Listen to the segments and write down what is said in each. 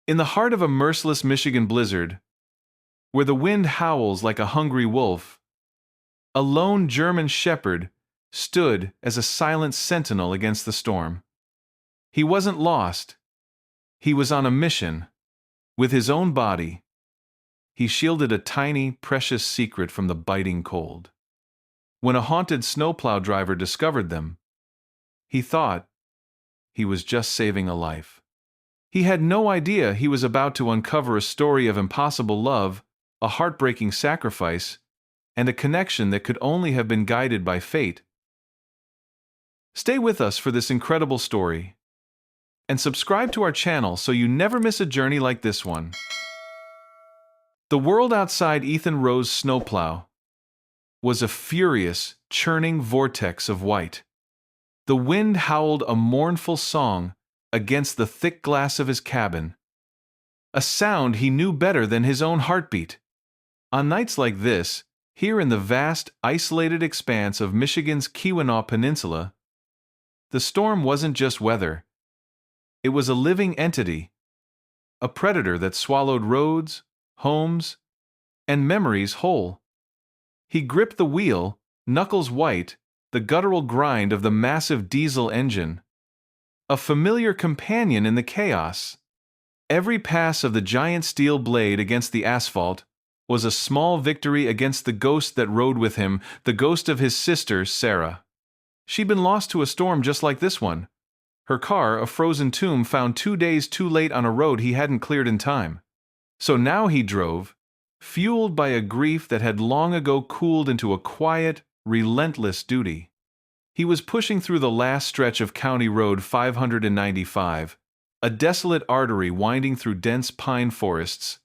In the heart of a merciless Michigan blizzard, where the wind howls like a hungry wolf, a lone German shepherd stood as a silent sentinel against the storm. He wasn't lost. He was on a mission. With his own body, he shielded a tiny, precious secret from the biting cold. When a haunted snowplow driver discovered them, he thought he was just saving a life. He had no idea he was about to uncover a story of impossible love, a heartbreaking sacrifice, and a connection that could only have been guided by fate. Stay with us for this incredible story, and subscribe to our channel so you never miss a journey like this one. The world outside Ethan Rowe's snowplow was a furious, churning vortex of white. The wind howled a mournful song against the thick glass of his cabin, a sound he knew better than his own heartbeat. On nights like this, here in the vast, isolated expanse of Michigan's Keweenaw Peninsula, the storm wasn't just weather. It was a living entity, a predator that swallowed roads, homes, and memories whole. He gripped the wheel, knuckles white, the guttural grind of the massive diesel engine, a familiar companion in the chaos. Every pass of the giant steel blade against the asphalt was a small victory against the ghost that rode with him, the ghost of his sister, Sarah. She'd been lost to a storm just like this one. Her car, a frozen tomb found 2 days too late on a road he hadn't cleared in time. So now he drove, fueled by a grief that had long ago cooled into a quiet, relentless duty. He was pushing through the last stretch of County Road 595, a desolate artery winding through dense pine forests,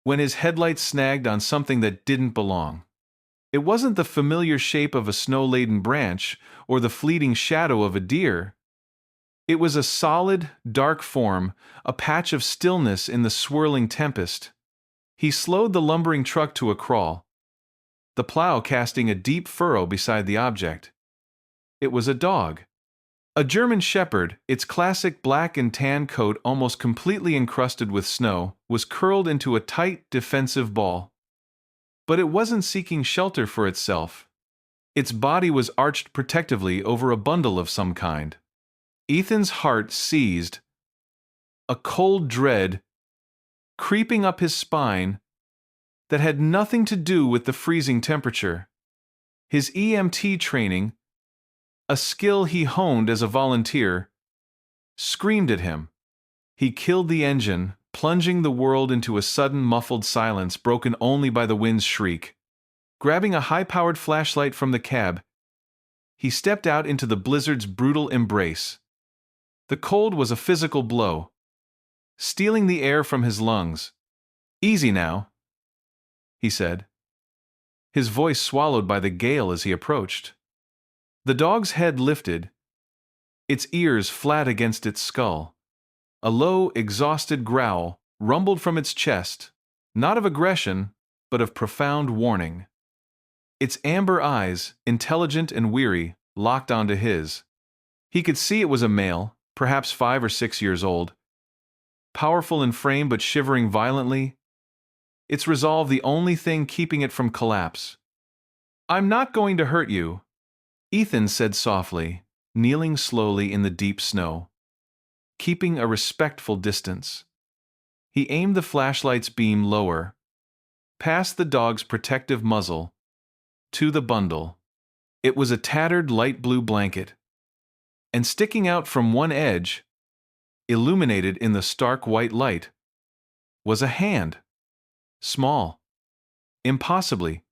when his headlights snagged on something that didn't belong. It wasn't the familiar shape of a snow-laden branch or the fleeting shadow of a deer. It was a solid, dark form, a patch of stillness in the swirling tempest. He slowed the lumbering truck to a crawl, the plow casting a deep furrow beside the object. It was a dog. A German shepherd, its classic black and tan coat almost completely encrusted with snow, was curled into a tight, defensive ball. But it wasn't seeking shelter for itself. Its body was arched protectively over a bundle of some kind. Ethan's heart seized, a cold dread creeping up his spine that had nothing to do with the freezing temperature. His EMT training, a skill he honed as a volunteer, screamed at him. He killed the engine, plunging the world into a sudden muffled silence broken only by the wind's shriek. Grabbing a high-powered flashlight from the cab, he stepped out into the blizzard's brutal embrace. The cold was a physical blow, stealing the air from his lungs. "Easy now," he said, his voice swallowed by the gale as he approached. The dog's head lifted, its ears flat against its skull. A low, exhausted growl rumbled from its chest, not of aggression, but of profound warning. Its amber eyes, intelligent and weary, locked onto his. He could see it was a male, perhaps 5 or 6 years old, powerful in frame but shivering violently, its resolve the only thing keeping it from collapse. "I'm not going to hurt you," Ethan said softly, kneeling slowly in the deep snow, keeping a respectful distance. He aimed the flashlight's beam lower, past the dog's protective muzzle, to the bundle. It was a tattered light blue blanket, and sticking out from one edge, illuminated in the stark white light, was a hand. Small. Impossibly,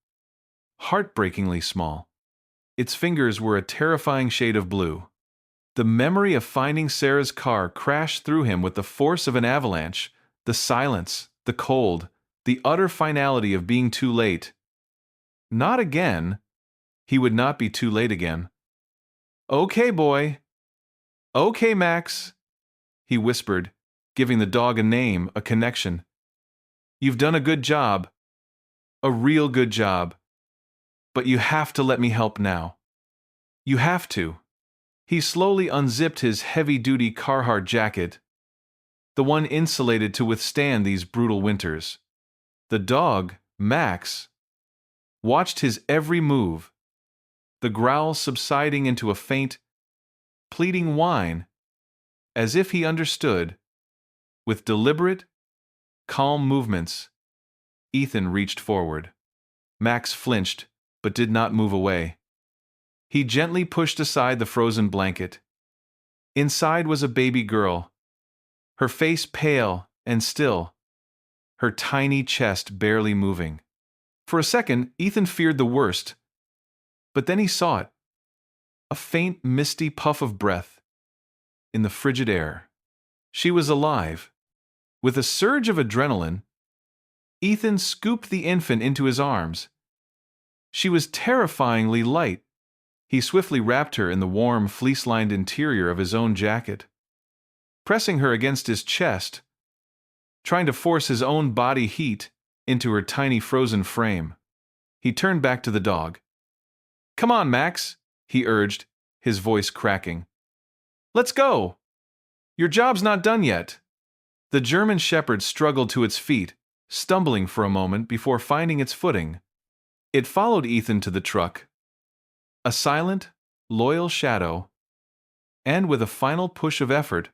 heartbreakingly small. Its fingers were a terrifying shade of blue. The memory of finding Sarah's car crashed through him with the force of an avalanche, the silence, the cold, the utter finality of being too late. Not again. He would not be too late again. "Okay, boy. Okay, Max," he whispered, giving the dog a name, a connection. "You've done a good job. A real good job. But you have to let me help now. You have to." He slowly unzipped his heavy-duty Carhartt jacket, the one insulated to withstand these brutal winters. The dog, Max, watched his every move, the growl subsiding into a faint, pleading whine, as if he understood. With deliberate, calm movements, Ethan reached forward. Max flinched, but did not move away. He gently pushed aside the frozen blanket. Inside was a baby girl, her face pale and still, her tiny chest barely moving. For a second, Ethan feared the worst, but then he saw it. A faint, misty puff of breath in the frigid air. She was alive. With a surge of adrenaline, Ethan scooped the infant into his arms. She was terrifyingly light. He swiftly wrapped her in the warm, fleece-lined interior of his own jacket, pressing her against his chest, trying to force his own body heat into her tiny frozen frame. He turned back to the dog. "Come on, Max," he urged, his voice cracking. "Let's go! Your job's not done yet." The German shepherd struggled to its feet, stumbling for a moment before finding its footing. It followed Ethan to the truck, a silent, loyal shadow, and with a final push of effort,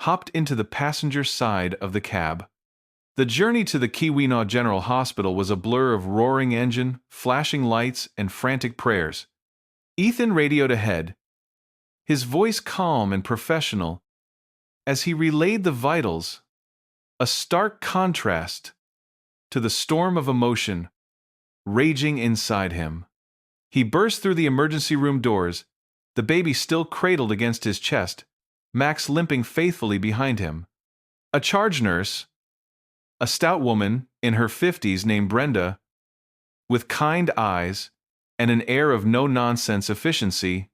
hopped into the passenger side of the cab. The journey to the Keweenaw General Hospital was a blur of roaring engine, flashing lights, and frantic prayers. Ethan radioed ahead, his voice calm and professional, as he relayed the vitals, a stark contrast to the storm of emotion raging inside him. He burst through the emergency room doors, the baby still cradled against his chest, Max limping faithfully behind him. A charge nurse, a stout woman in her 50s named Brenda, with kind eyes and an air of no-nonsense efficiency,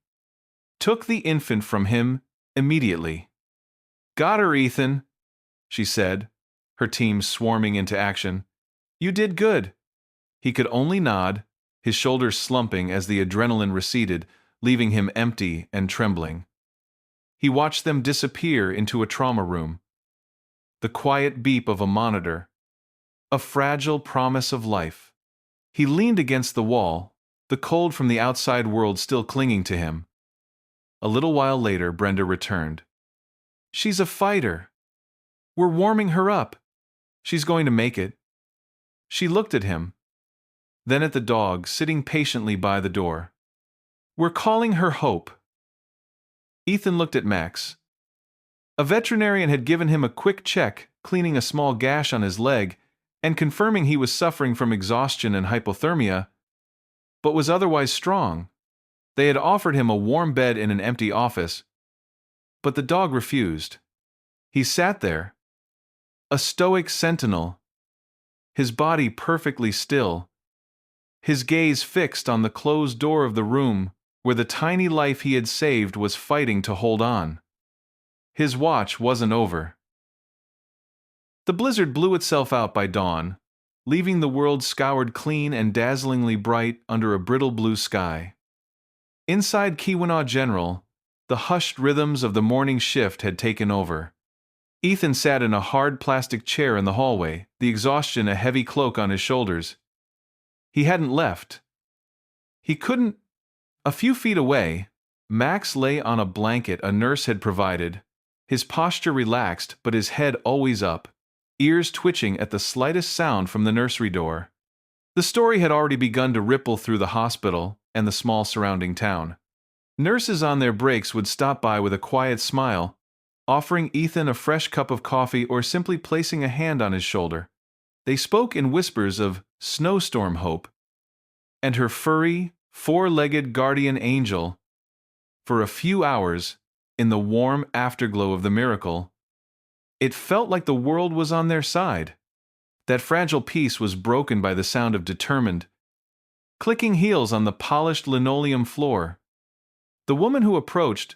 took the infant from him immediately. "Got her, Ethan," she said, her team swarming into action. "You did good." He could only nod, his shoulders slumping as the adrenaline receded, leaving him empty and trembling. He watched them disappear into a trauma room. The quiet beep of a monitor, a fragile promise of life. He leaned against the wall, the cold from the outside world still clinging to him. A little while later, Brenda returned. "She's a fighter. We're warming her up. She's going to make it." She looked at him, then at the dog sitting patiently by the door. "We're calling her Hope." Ethan looked at Max. A veterinarian had given him a quick check, cleaning a small gash on his leg and confirming he was suffering from exhaustion and hypothermia, but was otherwise strong. They had offered him a warm bed in an empty office, but the dog refused. He sat there, a stoic sentinel, his body perfectly still, his gaze fixed on the closed door of the room where the tiny life he had saved was fighting to hold on. His watch wasn't over. The blizzard blew itself out by dawn, leaving the world scoured clean and dazzlingly bright under a brittle blue sky. Inside Keweenaw General, the hushed rhythms of the morning shift had taken over. Ethan sat in a hard plastic chair in the hallway, the exhaustion a heavy cloak on his shoulders. He hadn't left. He couldn't. A few feet away, Max lay on a blanket a nurse had provided, his posture relaxed but his head always up, ears twitching at the slightest sound from the nursery door. The story had already begun to ripple through the hospital and the small surrounding town. Nurses on their breaks would stop by with a quiet smile, offering Ethan a fresh cup of coffee or simply placing a hand on his shoulder. They spoke in whispers of snowstorm Hope and her furry, four-legged guardian angel. For a few hours, in the warm afterglow of the miracle, it felt like the world was on their side. That fragile peace was broken by the sound of determined, clicking heels on the polished linoleum floor. The woman who approached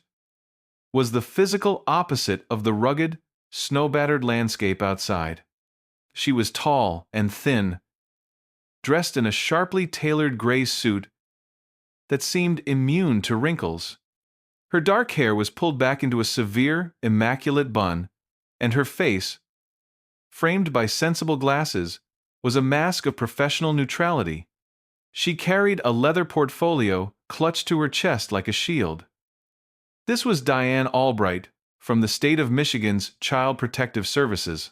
was the physical opposite of the rugged, snow-battered landscape outside. She was tall and thin, dressed in a sharply tailored gray suit that seemed immune to wrinkles. Her dark hair was pulled back into a severe, immaculate bun, and her face, framed by sensible glasses, was a mask of professional neutrality. She carried a leather portfolio clutched to her chest like a shield. This was Diane Albright, from the state of Michigan's Child Protective Services.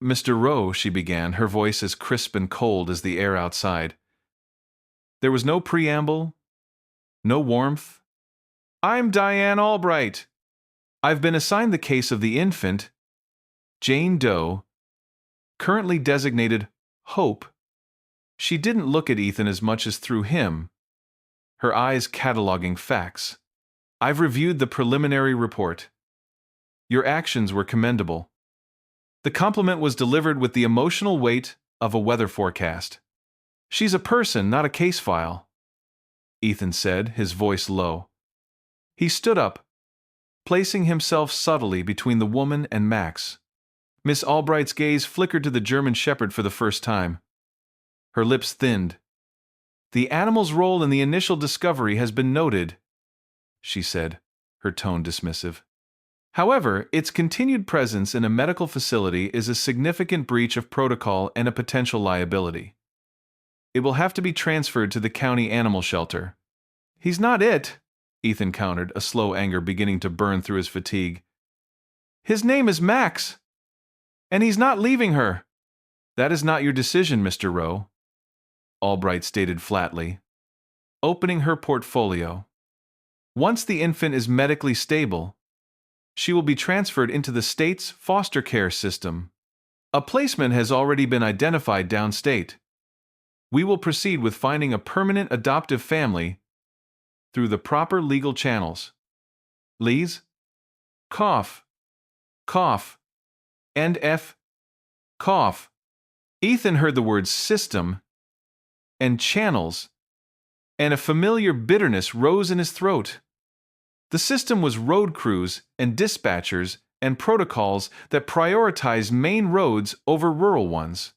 "Mr. Rowe," she began, her voice as crisp and cold as the air outside. There was no preamble, no warmth. "I'm Diane Albright. I've been assigned the case of the infant, Jane Doe, currently designated Hope." She didn't look at Ethan as much as through him, her eyes cataloging facts. "I've reviewed the preliminary report. Your actions were commendable." The compliment was delivered with the emotional weight of a weather forecast. "She's a person, not a case file," Ethan said, his voice low. He stood up, placing himself subtly between the woman and Max. Miss Albright's gaze flickered to the German Shepherd for the first time. Her lips thinned. "The animal's role in the initial discovery has been noted," she said, her tone dismissive. "However, its continued presence in a medical facility is a significant breach of protocol and a potential liability. It will have to be transferred to the county animal shelter." "He's not it," Ethan countered, a slow anger beginning to burn through his fatigue. "His name is Max, and he's not leaving her." "That is not your decision, Mr. Rowe," Albright stated flatly, opening her portfolio. "Once the infant is medically stable, she will be transferred into the state's foster care system. A placement has already been identified downstate. We will proceed with finding a permanent adoptive family through the proper legal channels. Lees? Cough. Cough. And F. Cough." Ethan heard the words system and channels, and a familiar bitterness rose in his throat. The system was road crews and dispatchers and protocols that prioritized main roads over rural ones.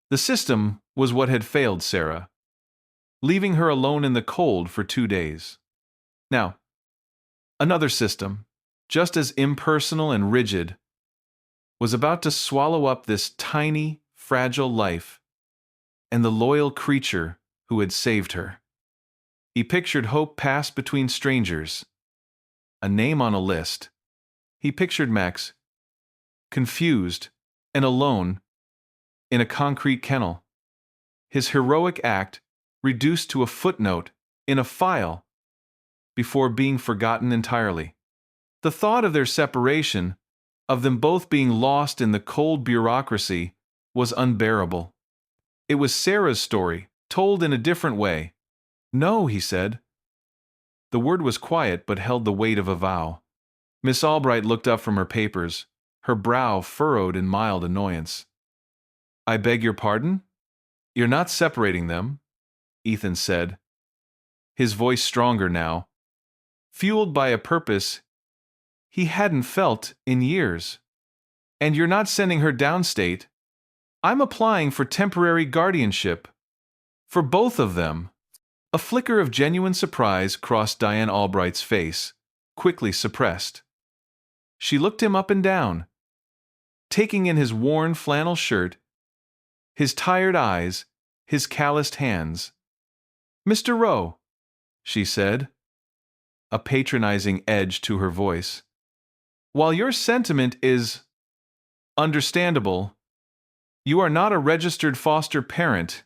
The system was what had failed Sarah, leaving her alone in the cold for 2 days. Now, another system, just as impersonal and rigid, was about to swallow up this tiny, fragile life and the loyal creature who had saved her. He pictured Hope pass between strangers, a name on a list. He pictured Max, confused and alone, in a concrete kennel. His heroic act reduced to a footnote in a file before being forgotten entirely. The thought of their separation, of them both being lost in the cold bureaucracy, was unbearable. It was Sarah's story, told in a different way. "No," he said. The word was quiet but held the weight of a vow. Miss Albright looked up from her papers, her brow furrowed in mild annoyance. "I beg your pardon? You're not separating them," Ethan said, his voice stronger now, fueled by a purpose he hadn't felt in years. "And you're not sending her downstate. I'm applying for temporary guardianship. For both of them." A flicker of genuine surprise crossed Diane Albright's face, quickly suppressed. She looked him up and down, taking in his worn flannel shirt, his tired eyes, his calloused hands. "Mr. Rowe," she said, a patronizing edge to her voice, "while your sentiment is understandable, you are not a registered foster parent.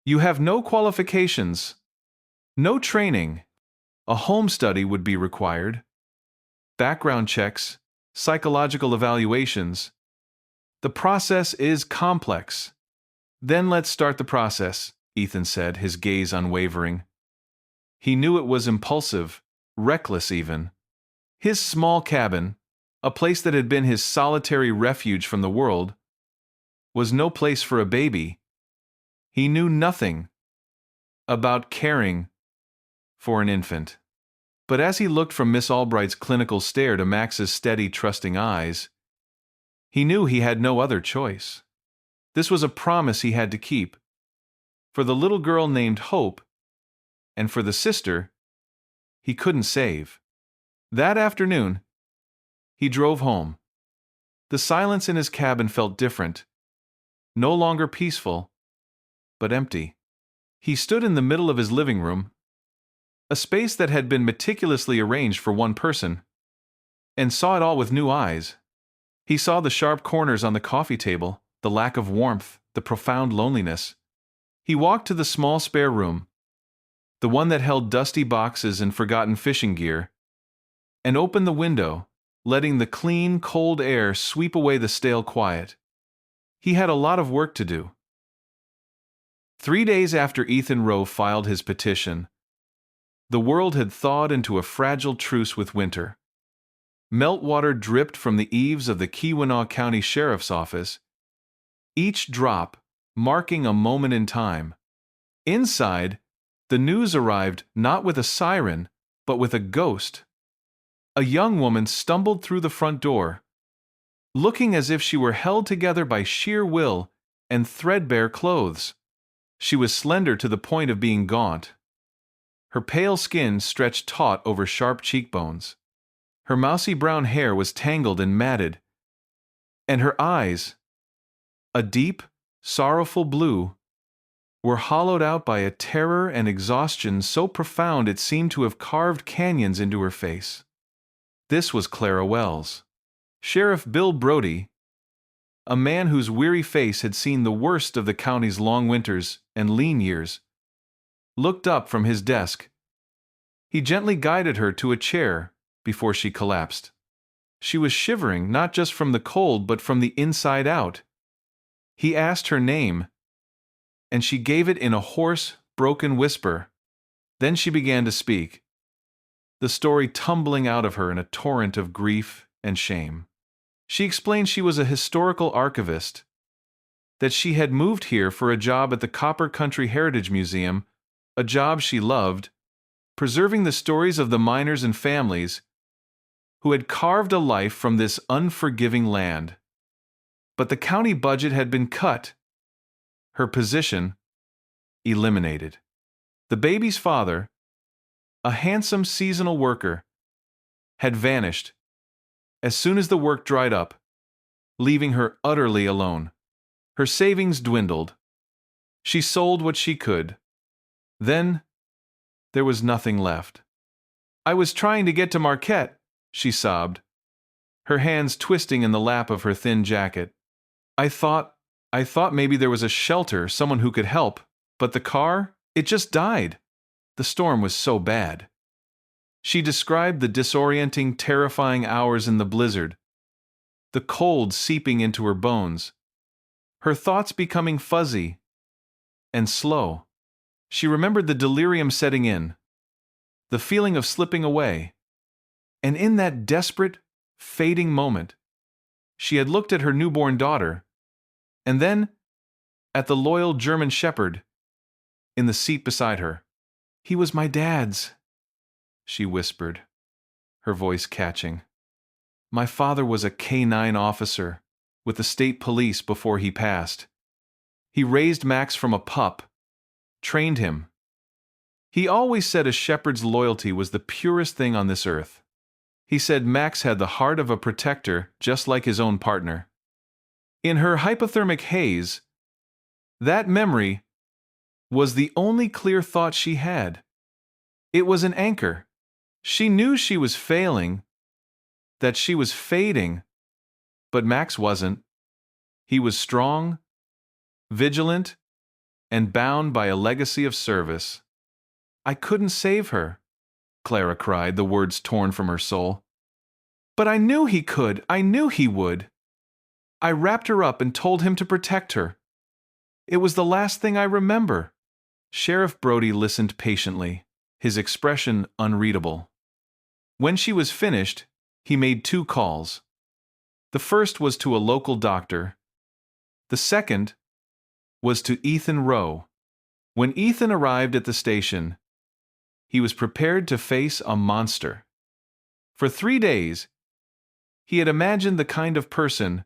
You have no qualifications, no training. A home study would be required. Background checks, psychological evaluations. The process is complex." "Then let's start the process," Ethan said, his gaze unwavering. He knew it was impulsive, reckless even. His small cabin, a place that had been his solitary refuge from the world, was no place for a baby. He knew nothing about caring for an infant. But as he looked from Miss Albright's clinical stare to Max's steady, trusting eyes, he knew he had no other choice. This was a promise he had to keep, for the little girl named Hope, and for the sister he couldn't save. That afternoon, he drove home. The silence in his cabin felt different, no longer peaceful, but empty. He stood in the middle of his living room, a space that had been meticulously arranged for one person, and saw it all with new eyes. He saw the sharp corners on the coffee table, the lack of warmth, the profound loneliness. He walked to the small spare room, the one that held dusty boxes and forgotten fishing gear, and opened the window, letting the clean, cold air sweep away the stale quiet. He had a lot of work to do. 3 days after Ethan Rowe filed his petition, the world had thawed into a fragile truce with winter. Meltwater dripped from the eaves of the Keweenaw County Sheriff's Office, each drop marking a moment in time. Inside, the news arrived not with a siren, but with a ghost. A young woman stumbled through the front door, looking as if she were held together by sheer will and threadbare clothes. She was slender to the point of being gaunt. Her pale skin stretched taut over sharp cheekbones. Her mousy brown hair was tangled and matted, and her eyes, a deep, sorrowful blue, were hollowed out by a terror and exhaustion so profound it seemed to have carved canyons into her face. This was Clara Wells. Sheriff Bill Brody, a man whose weary face had seen the worst of the county's long winters and lean years, looked up from his desk. He gently guided her to a chair before she collapsed. She was shivering not just from the cold but from the inside out. He asked her name, and she gave it in a hoarse, broken whisper. Then she began to speak, the story tumbling out of her in a torrent of grief and shame. She explained she was a historical archivist, that she had moved here for a job at the Copper Country Heritage Museum, a job she loved, preserving the stories of the miners and families who had carved a life from this unforgiving land. But the county budget had been cut, her position eliminated. The baby's father, a handsome seasonal worker, had vanished as soon as the work dried up, leaving her utterly alone. Her savings dwindled. She sold what she could. Then there was nothing left. "I was trying to get to Marquette," she sobbed, her hands twisting in the lap of her thin jacket. I thought maybe there was a shelter, someone who could help, but the car, it just died. The storm was so bad." She described the disorienting, terrifying hours in the blizzard, the cold seeping into her bones, her thoughts becoming fuzzy and slow. She remembered the delirium setting in, the feeling of slipping away, and in that desperate, fading moment, she had looked at her newborn daughter, and then at the loyal German shepherd in the seat beside her. "He was my dad's," she whispered, her voice catching. "My father was a K-9 officer with the state police before he passed. He raised Max from a pup, trained him. He always said a shepherd's loyalty was the purest thing on this earth. He said Max had the heart of a protector just like his own partner." In her hypothermic haze, that memory was the only clear thought she had. It was an anchor. She knew she was failing, that she was fading, but Max wasn't. He was strong, vigilant, and bound by a legacy of service. "I couldn't save her," Clara cried, the words torn from her soul. "But I knew he could. I knew he would. I wrapped her up and told him to protect her. It was the last thing I remember." Sheriff Brody listened patiently, his expression unreadable. When she was finished, he made 2 calls. The first was to a local doctor. The second was to Ethan Rowe. When Ethan arrived at the station, he was prepared to face a monster. For 3 days, he had imagined the kind of person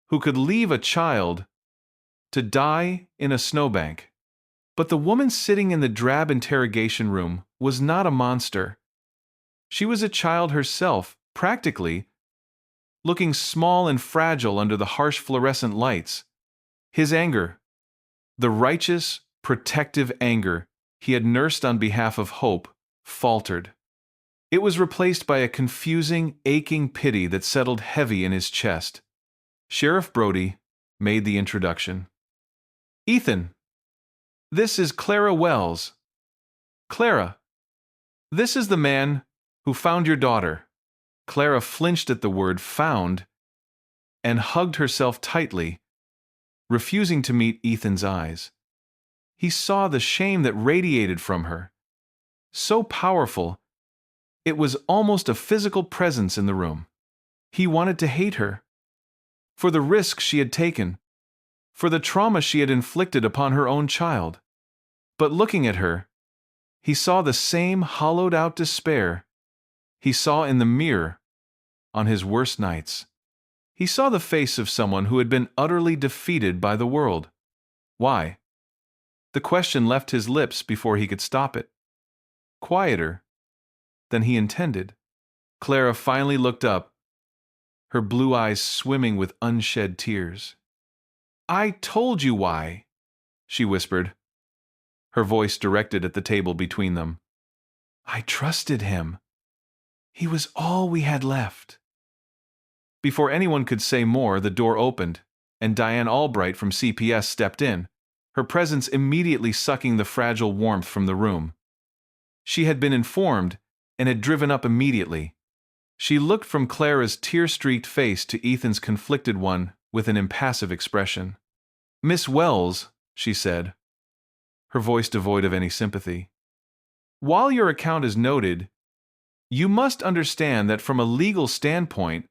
who could leave a child to die in a snowbank. But the woman sitting in the drab interrogation room was not a monster. She was a child herself, practically, looking small and fragile under the harsh fluorescent lights. His anger, the righteous, protective anger he had nursed on behalf of hope, faltered. It was replaced by a confusing, aching pity that settled heavy in his chest. Sheriff Brody made the introduction. "Ethan, this is Clara Wells. Clara, this is the man who found your daughter." Clara flinched at the word "found" and hugged herself tightly, refusing to meet Ethan's eyes. He saw the shame that radiated from her. So powerful, it was almost a physical presence in the room. He wanted to hate her. For the risk she had taken. For the trauma she had inflicted upon her own child. But looking at her, he saw the same hollowed-out despair he saw in the mirror on his worst nights. He saw the face of someone who had been utterly defeated by the world. Why? The question left his lips before he could stop it. Quieter than he intended, Clara finally looked up, her blue eyes swimming with unshed tears. "I told you why," she whispered, her voice directed at the table between them. "I trusted him. He was all we had left." Before anyone could say more, the door opened, and Diane Albright from CPS stepped in, her presence immediately sucking the fragile warmth from the room. She had been informed and had driven up immediately. She looked from Clara's tear-streaked face to Ethan's conflicted one with an impassive expression. "Miss Wells," she said, her voice devoid of any sympathy, "while your account is noted, you must understand that from a legal standpoint,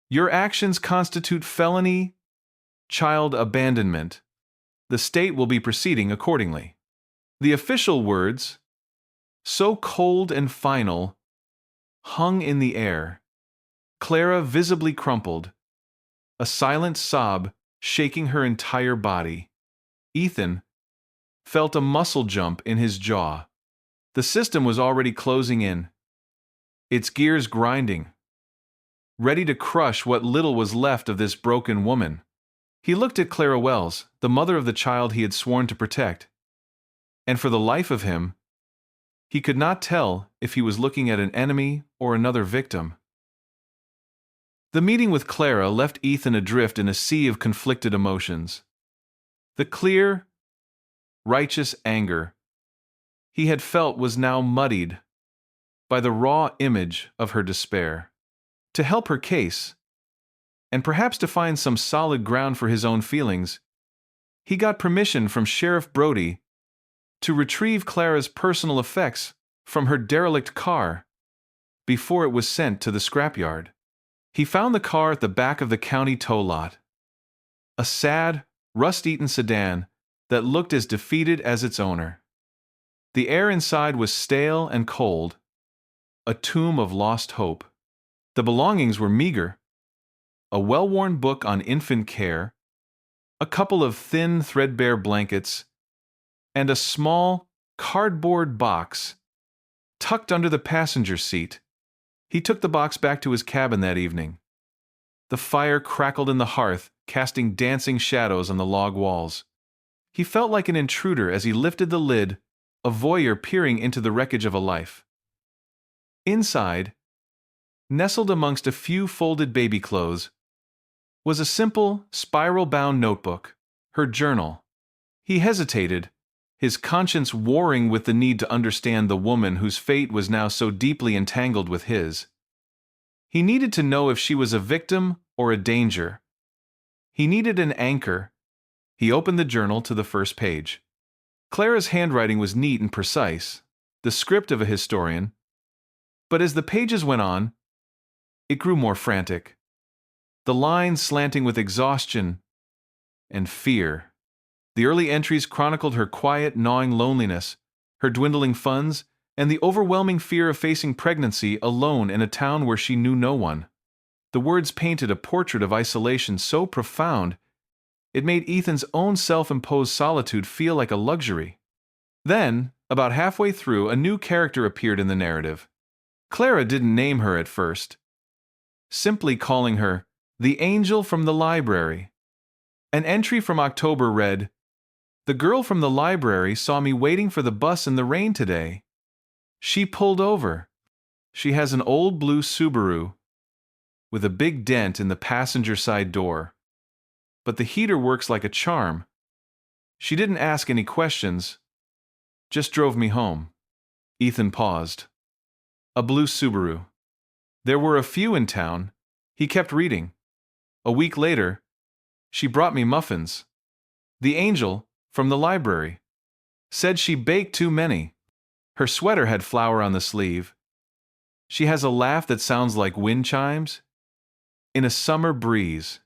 your actions constitute felony child abandonment. The state will be proceeding accordingly." The official words, so cold and final, hung in the air. Clara visibly crumpled, a silent sob shaking her entire body. Ethan felt a muscle jump in his jaw. The system was already closing in, its gears grinding, ready to crush what little was left of this broken woman. He looked at Clara Wells, the mother of the child he had sworn to protect, and for the life of him, he could not tell if he was looking at an enemy or another victim. The meeting with Clara left Ethan adrift in a sea of conflicted emotions. The clear, righteous anger he had felt was now muddied by the raw image of her despair. To help her case, and perhaps to find some solid ground for his own feelings, he got permission from Sheriff Brody to retrieve Clara's personal effects from her derelict car before it was sent to the scrapyard. He found the car at the back of the county tow lot, a sad, rust-eaten sedan that looked as defeated as its owner. The air inside was stale and cold, a tomb of lost hope. The belongings were meager: a well-worn book on infant care, a couple of thin, threadbare blankets, and a small, cardboard box tucked under the passenger seat. He took the box back to his cabin that evening. The fire crackled in the hearth, casting dancing shadows on the log walls. He felt like an intruder as he lifted the lid, a voyeur peering into the wreckage of a life. Inside, nestled amongst a few folded baby clothes, was a simple, spiral-bound notebook, her journal. He hesitated, his conscience warring with the need to understand the woman whose fate was now so deeply entangled with his. He needed to know if she was a victim or a danger. He needed an anchor. He opened the journal to the first page. Clara's handwriting was neat and precise, the script of a historian. But as the pages went on, it grew more frantic, the lines slanting with exhaustion and fear. The early entries chronicled her quiet, gnawing loneliness, her dwindling funds, and the overwhelming fear of facing pregnancy alone in a town where she knew no one. The words painted a portrait of isolation so profound, it made Ethan's own self-imposed solitude feel like a luxury. Then, about halfway through, a new character appeared in the narrative. Clara didn't name her at first. simply calling her the angel from the library. An entry from October read, "The girl from the library saw me waiting for the bus in the rain today. She pulled over. She has an old blue Subaru with a big dent in the passenger side door. But the heater works like a charm. She didn't ask any questions, just drove me home." Ethan paused. A blue Subaru. There were a few in town. He kept reading. A week later, she brought me muffins. The angel, from the library, said she baked too many. Her sweater had flour on the sleeve. She has a laugh that sounds like wind chimes in a summer breeze.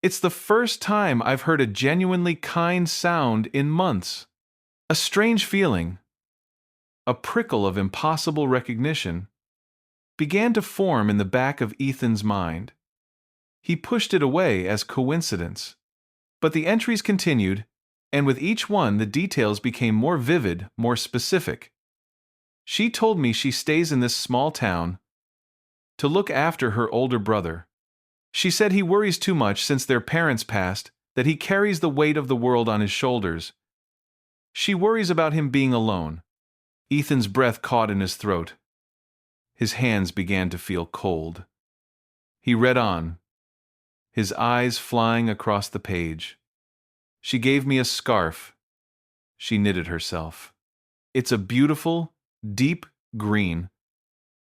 It's the first time I've heard a genuinely kind sound in months. A strange feeling, a prickle of impossible recognition, began to form in the back of Ethan's mind. He pushed it away as coincidence. But the entries continued, and with each one the details became more vivid, more specific. She told me she stays in this small town to look after her older brother. She said he worries too much since their parents passed, that he carries the weight of the world on his shoulders. She worries about him being alone. Ethan's breath caught in his throat. His hands began to feel cold. He read on, his eyes flying across the page. She gave me a scarf. She knitted herself. It's a beautiful, deep green,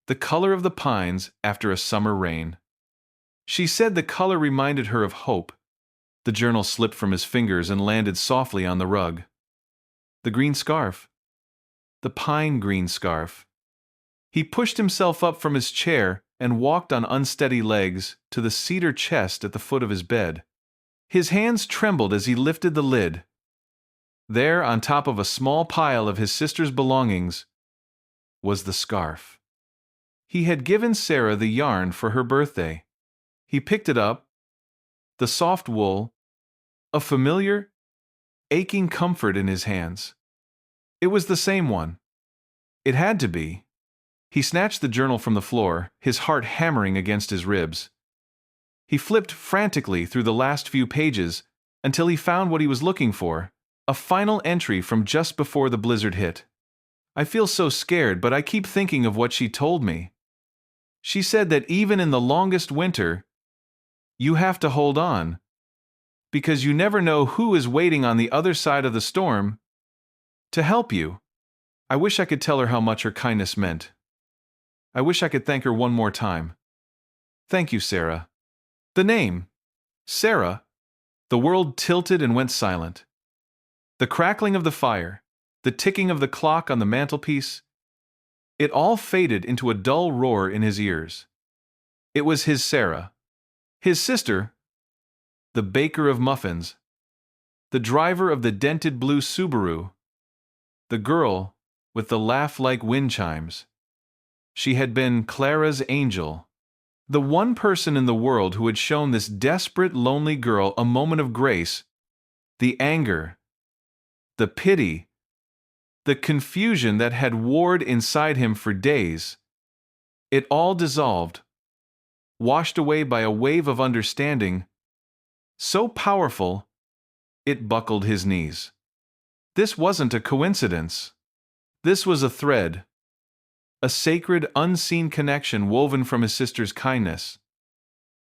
the color of the pines after a summer rain. She said the color reminded her of hope. The journal slipped from his fingers and landed softly on the rug. The green scarf. The pine green scarf. He pushed himself up from his chair and walked on unsteady legs to the cedar chest at the foot of his bed. His hands trembled as he lifted the lid. There, on top of a small pile of his sister's belongings, was the scarf. He had given Sarah the yarn for her birthday. He picked it up, the soft wool, a familiar, aching comfort in his hands. It was the same one. It had to be. He snatched the journal from the floor, his heart hammering against his ribs. He flipped frantically through the last few pages until he found what he was looking for, a final entry from just before the blizzard hit. "I feel so scared, but I keep thinking of what she told me. She said that even in the longest winter, you have to hold on, because you never know who is waiting on the other side of the storm to help you." I wish I could tell her how much her kindness meant. I wish I could thank her one more time. Thank you, Sarah. The name, Sarah. The world tilted and went silent. The crackling of the fire, the ticking of the clock on the mantelpiece, it all faded into a dull roar in his ears. It was his Sarah. His sister, the baker of muffins, the driver of the dented blue Subaru, the girl with the laugh like wind chimes. She had been Clara's angel, the one person in the world who had shown this desperate, lonely girl a moment of grace. The anger, the pity, the confusion that had warred inside him for days, it all dissolved, washed away by a wave of understanding, so powerful, it buckled his knees. This wasn't a coincidence. This was a thread, a sacred, unseen connection woven from his sister's kindness.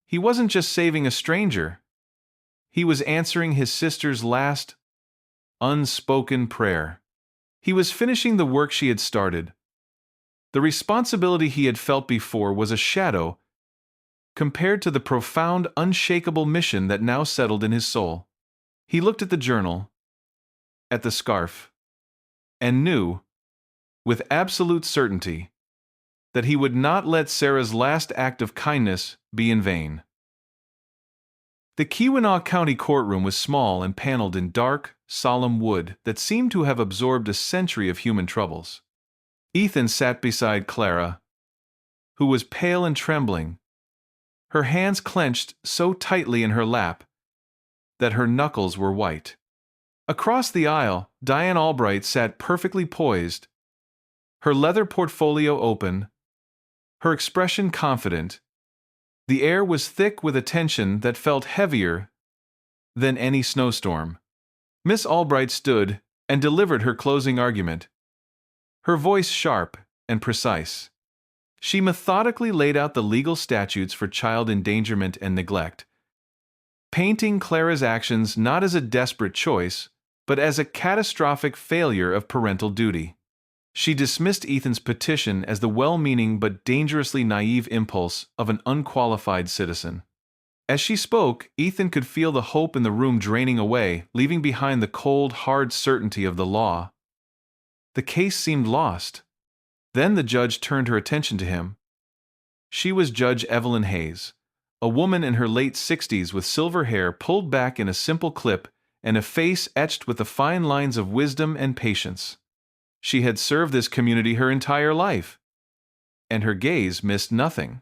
He wasn't just saving a stranger. He was answering his sister's last, unspoken prayer. He was finishing the work she had started. The responsibility he had felt before was a shadow compared to the profound, unshakable mission that now settled in his soul. He looked at the journal, at the scarf, and knew, with absolute certainty, that he would not let Sarah's last act of kindness be in vain. The Keweenaw County courtroom was small and paneled in dark, solemn wood that seemed to have absorbed a century of human troubles. Ethan sat beside Clara, who was pale and trembling, her hands clenched so tightly in her lap that her knuckles were white. Across the aisle, Diane Albright sat perfectly poised, her leather portfolio open, her expression confident, The air was thick with a tension that felt heavier than any snowstorm. Miss Albright stood and delivered her closing argument, her voice sharp and precise. She methodically laid out the legal statutes for child endangerment and neglect, painting Clara's actions not as a desperate choice, but as a catastrophic failure of parental duty. She dismissed Ethan's petition as the well-meaning but dangerously naive impulse of an unqualified citizen. As she spoke, Ethan could feel the hope in the room draining away, leaving behind the cold, hard certainty of the law. The case seemed lost. Then the judge turned her attention to him. She was Judge Evelyn Hayes, a woman in her late 60s with silver hair pulled back in a simple clip and a face etched with the fine lines of wisdom and patience. She had served this community her entire life, and her gaze missed nothing.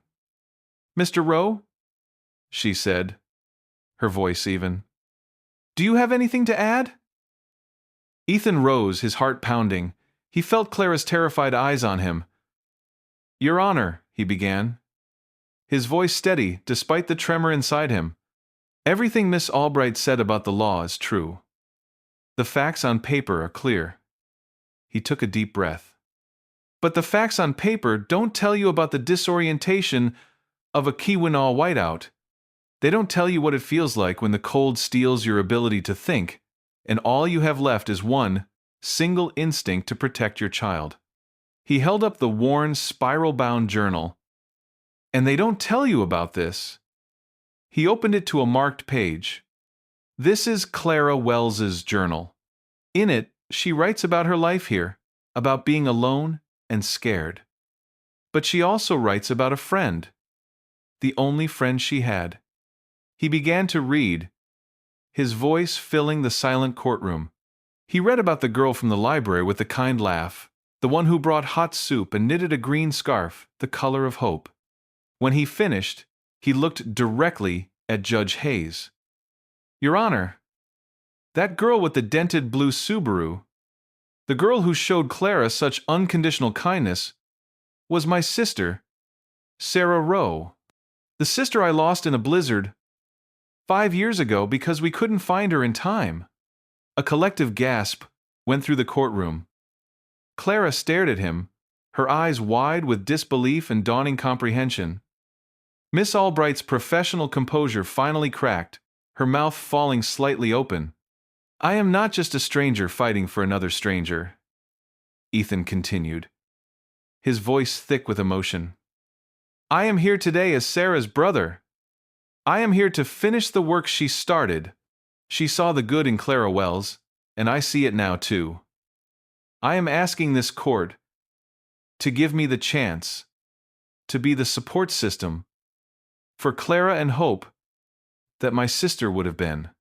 "Mr. Rowe," she said, her voice even, "do you have anything to add?" Ethan rose, his heart pounding. He felt Clara's terrified eyes on him. "Your Honor," he began, his voice steady despite the tremor inside him. "Everything Miss Albright said about the law is true. The facts on paper are clear." He took a deep breath. "But the facts on paper don't tell you about the disorientation of a Keweenaw whiteout. They don't tell you what it feels like when the cold steals your ability to think, and all you have left is one single instinct to protect your child." He held up the worn, spiral-bound journal. "And they don't tell you about this." He opened it to a marked page. "This is Clara Wells's journal. In it, she writes about her life here, about being alone and scared. But she also writes about a friend, the only friend she had." He began to read, his voice filling the silent courtroom. He read about the girl from the library with the kind laugh, the one who brought hot soup and knitted a green scarf, the color of hope. When he finished, he looked directly at Judge Hayes. "Your Honor, that girl with the dented blue Subaru, the girl who showed Clara such unconditional kindness, was my sister, Sarah Rowe. The sister I lost in a blizzard 5 years ago because we couldn't find her in time." A collective gasp went through the courtroom. Clara stared at him, her eyes wide with disbelief and dawning comprehension. Miss Albright's professional composure finally cracked, her mouth falling slightly open. "I am not just a stranger fighting for another stranger," Ethan continued, his voice thick with emotion. "I am here today as Sarah's brother. I am here to finish the work she started. She saw the good in Clara Wells, and I see it now too. I am asking this court to give me the chance to be the support system for Clara and Hope that my sister would have been.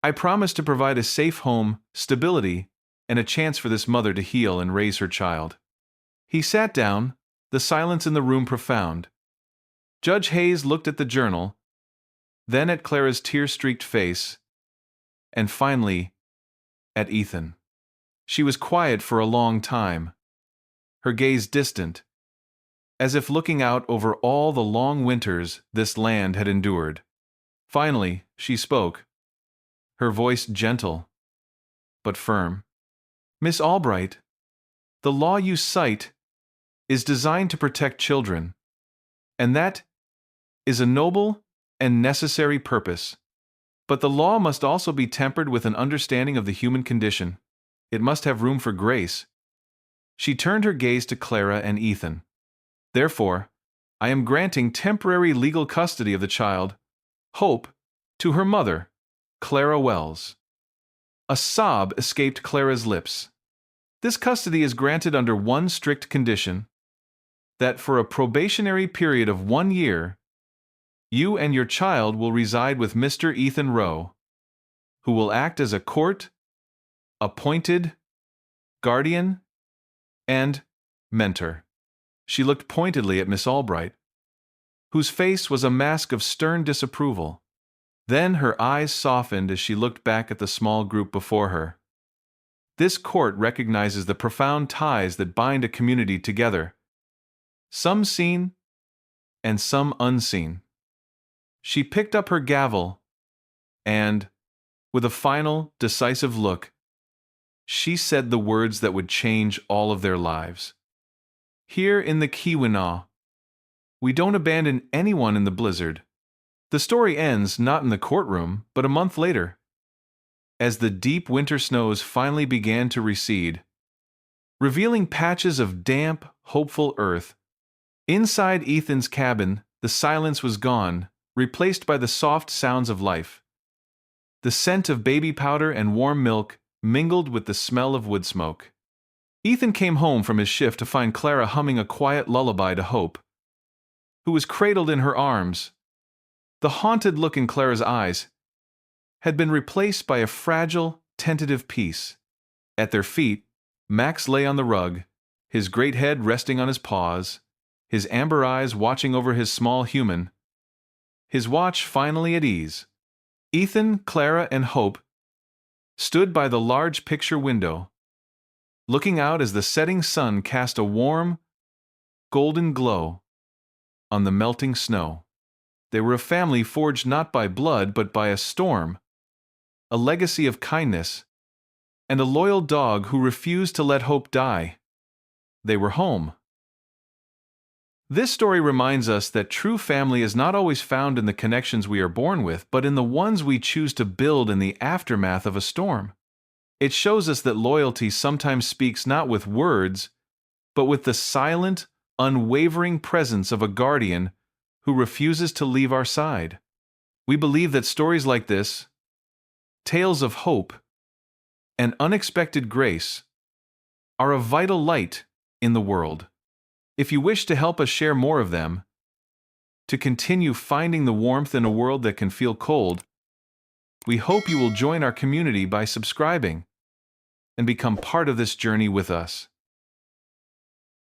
I promise to provide a safe home, stability, and a chance for this mother to heal and raise her child." He sat down, the silence in the room profound. Judge Hayes looked at the journal, then at Clara's tear-streaked face, and finally at Ethan. She was quiet for a long time, her gaze distant, as if looking out over all the long winters this land had endured. Finally, she spoke, her voice gentle but firm. "Miss Albright, the law you cite is designed to protect children, and that is a noble and necessary purpose. But the law must also be tempered with an understanding of the human condition. It must have room for grace." She turned her gaze to Clara and Ethan. "Therefore, I am granting temporary legal custody of the child, Hope, to her mother, Clara Wells." A sob escaped Clara's lips. "This custody is granted under one strict condition, that for a probationary period of 1 year, you and your child will reside with Mr. Ethan Rowe, who will act as a court-appointed guardian and mentor." She looked pointedly at Miss Albright, whose face was a mask of stern disapproval. Then her eyes softened as she looked back at the small group before her. This court recognizes the profound ties that bind a community together, some seen and some unseen. She picked up her gavel and, with a final, decisive look, she said the words that would change all of their lives. Here in the Keweenaw, we don't abandon anyone in the blizzard. The story ends not in the courtroom, but a month later. As the deep winter snows finally began to recede, revealing patches of damp, hopeful earth, inside Ethan's cabin, the silence was gone, replaced by the soft sounds of life. The scent of baby powder and warm milk mingled with the smell of wood smoke. Ethan came home from his shift to find Clara humming a quiet lullaby to Hope, who was cradled in her arms. The haunted look in Clara's eyes had been replaced by a fragile, tentative peace. At their feet, Max lay on the rug, his great head resting on his paws, his amber eyes watching over his small human, his watch finally at ease. Ethan, Clara, and Hope stood by the large picture window, looking out as the setting sun cast a warm, golden glow on the melting snow. They were a family forged not by blood but by a storm, a legacy of kindness, and a loyal dog who refused to let hope die. They were home. This story reminds us that true family is not always found in the connections we are born with, but in the ones we choose to build in the aftermath of a storm. It shows us that loyalty sometimes speaks not with words, but with the silent, unwavering presence of a guardian who refuses to leave our side. We believe that stories like this, tales of hope, and unexpected grace, are a vital light in the world. If you wish to help us share more of them, to continue finding the warmth in a world that can feel cold, we hope you will join our community by subscribing and become part of this journey with us.